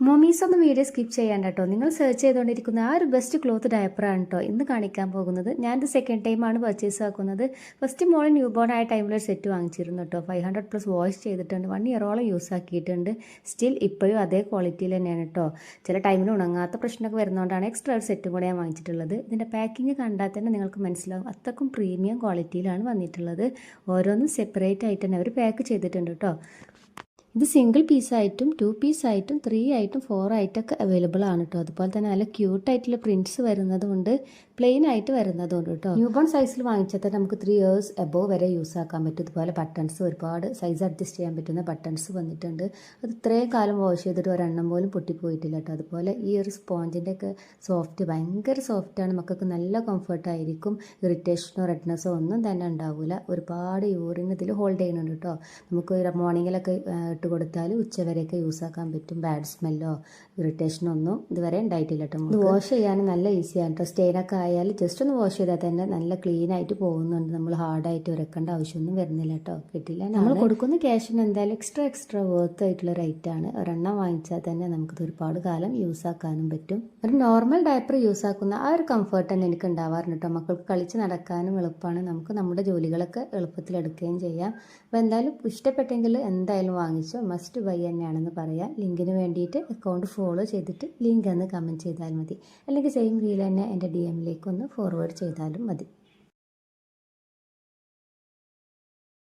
മൊമീസ് ഒന്നും video skip ചെയ്യേണ്ട കേട്ടോ. നിങ്ങൾ സെർച്ച് ചെയ്തുകൊണ്ടിരിക്കുന്ന ആ ഒരു ബെസ്റ്റ് ക്ലോത്ത് ഡയപ്പറാണ് കേട്ടോ ഇന്ന് കാണിക്കാൻ പോകുന്നത്. ഞാനിത് സെക്കൻഡ് ടൈമാണ് പർച്ചേസ് ആക്കുന്നത്. ഫസ്റ്റ് മോൾ ന്യൂ ബോൺ ആയ ടൈമിൽ ഒരു സെറ്റ് വാങ്ങിച്ചിരുന്നു കേട്ടോ. 500+ വാഷ് ചെയ്തിട്ടുണ്ട്, 1 ഇയറോളം യൂസ് ആക്കിയിട്ടുണ്ട്. സ്റ്റിൽ ഇപ്പോഴും അതേ ക്വാളിറ്റിയിൽ തന്നെയാണ് കേട്ടോ. ചില ടൈമിൽ ഉണങ്ങാത്ത പ്രശ്നമൊക്കെ വരുന്നതുകൊണ്ടാണ് എക്സ്ട്രാ ഒരു സെറ്റും കൂടെ ഞാൻ വാങ്ങിച്ചിട്ടുള്ളത്. ഇതിൻ്റെ പാക്കിങ് കണ്ടാൽ തന്നെ നിങ്ങൾക്ക് മനസ്സിലാവും, അത്രക്കും പ്രീമിയം ക്വാളിറ്റിയിലാണ് വന്നിട്ടുള്ളത്. ഓരോന്നും സെപ്പറേറ്റ് ആയിട്ട് തന്നെ അവർ പാക്ക് ചെയ്തിട്ടുണ്ട് കേട്ടോ. ഇത് സിംഗിൾ പീസായിട്ടും 2 പീസായിട്ടും 3 ആയിട്ടും 4 ആയിട്ടൊക്കെ അവൈലബിൾ ആണ് കേട്ടോ. അതുപോലെ തന്നെ നല്ല ക്യൂട്ടായിട്ടുള്ള പ്രിൻറ്റ്സ് വരുന്നതുകൊണ്ട് പ്ലെയിൻ ആയിട്ട് വരുന്നതുകൊണ്ട് കേട്ടോ. ന്യൂ ബോൺ സൈസിൽ വാങ്ങിച്ചാൽ തന്നെ നമുക്ക് 3 ഇയേഴ്സ് എബോവ് വരെ യൂസ് ആക്കാൻ പറ്റും. ഇതുപോലെ ബട്ടൺസ് ഒരുപാട് സൈസ് അഡ്ജസ്റ്റ് ചെയ്യാൻ പറ്റുന്ന ബട്ടൺസ് വന്നിട്ടുണ്ട്. അത് ഇത്രയും കാലം വാഷ് ചെയ്തിട്ട് ഒരെണ്ണം പോലും പൊട്ടിപ്പോയിട്ടില്ല കേട്ടോ. അതുപോലെ ഈ ഒരു സ്പോഞ്ചിൻ്റെ ഒക്കെ സോഫ്റ്റ് ഭയങ്കര സോഫ്റ്റാണ്. മക്കൾക്ക് നല്ല കംഫർട്ടായിരിക്കും. ഇറിറ്റേഷനോ റെഡ്നെസ്സോ ഒന്നും തന്നെ ഉണ്ടാവില്ല. ഒരുപാട് യൂറിൻ ഇതിൽ ഹോൾഡ് ചെയ്യുന്നുണ്ട് കേട്ടോ. നമുക്ക് മോർണിംഗിലൊക്കെ ഇട്ട് കൊടുത്താൽ ഉച്ചവരെയൊക്കെ യൂസ് ആക്കാൻ പറ്റും. ബാഡ് സ്മെല്ലോ ഇറിറ്റേഷനോ ഒന്നും ഇതുവരെ ഉണ്ടായിട്ടില്ല കേട്ടോ. ഇത് വാഷ് ചെയ്യാൻ നല്ല ഈസിയാണ് കേട്ടോ. സ്റ്റെയിനൊക്കെ ആയാൽ ജസ്റ്റ് ഒന്ന് വാഷ് ചെയ്താൽ തന്നെ നല്ല ക്ലീൻ ആയിട്ട് പോകുന്നുണ്ട്. നമ്മൾ ഹാർഡായിട്ട് ഉരക്കേണ്ട ആവശ്യമൊന്നും വരുന്നില്ല കേട്ടോ. കിട്ടില്ല, നമ്മൾ കൊടുക്കുന്ന ക്യാഷിന് എന്തായാലും എക്സ്ട്രാ വർത്ത് ആയിട്ടുള്ള റേറ്റാണ്. ഒരെണ്ണം വാങ്ങിച്ചാൽ തന്നെ നമുക്കിത് ഒരുപാട് കാലം യൂസ് ആക്കാനും പറ്റും. ഒരു നോർമൽ ഡയപ്പർ യൂസ് ആക്കുന്ന ആ ഒരു കംഫർട്ട് തന്നെ എനിക്ക് ഉണ്ടാവാറുണ്ട് കേട്ടോ. മക്കൾക്ക് കളിച്ച് നടക്കാനും എളുപ്പമാണ്. നമുക്ക് നമ്മുടെ ജോലികളൊക്കെ എളുപ്പത്തിൽ എടുക്കുകയും ചെയ്യാം. അപ്പോൾ എന്തായാലും ഇഷ്ടപ്പെട്ടെങ്കിൽ എന്തായാലും വാങ്ങിച്ചു മസ്റ്റ് ബൈ തന്നെയാണെന്ന് പറയാം. ലിങ്കിന് വേണ്ടിയിട്ട് അക്കൗണ്ട് ഫോളോ ചെയ്തിട്ട് ലിങ്ക് ഒന്ന് കമൻറ്റ് ചെയ്താൽ മതി. അല്ലെങ്കിൽ സെയിം റീൽ തന്നെ എൻ്റെ DM ഒന്ന് ഫോർവേഡ് ചെയ്താലും മതി.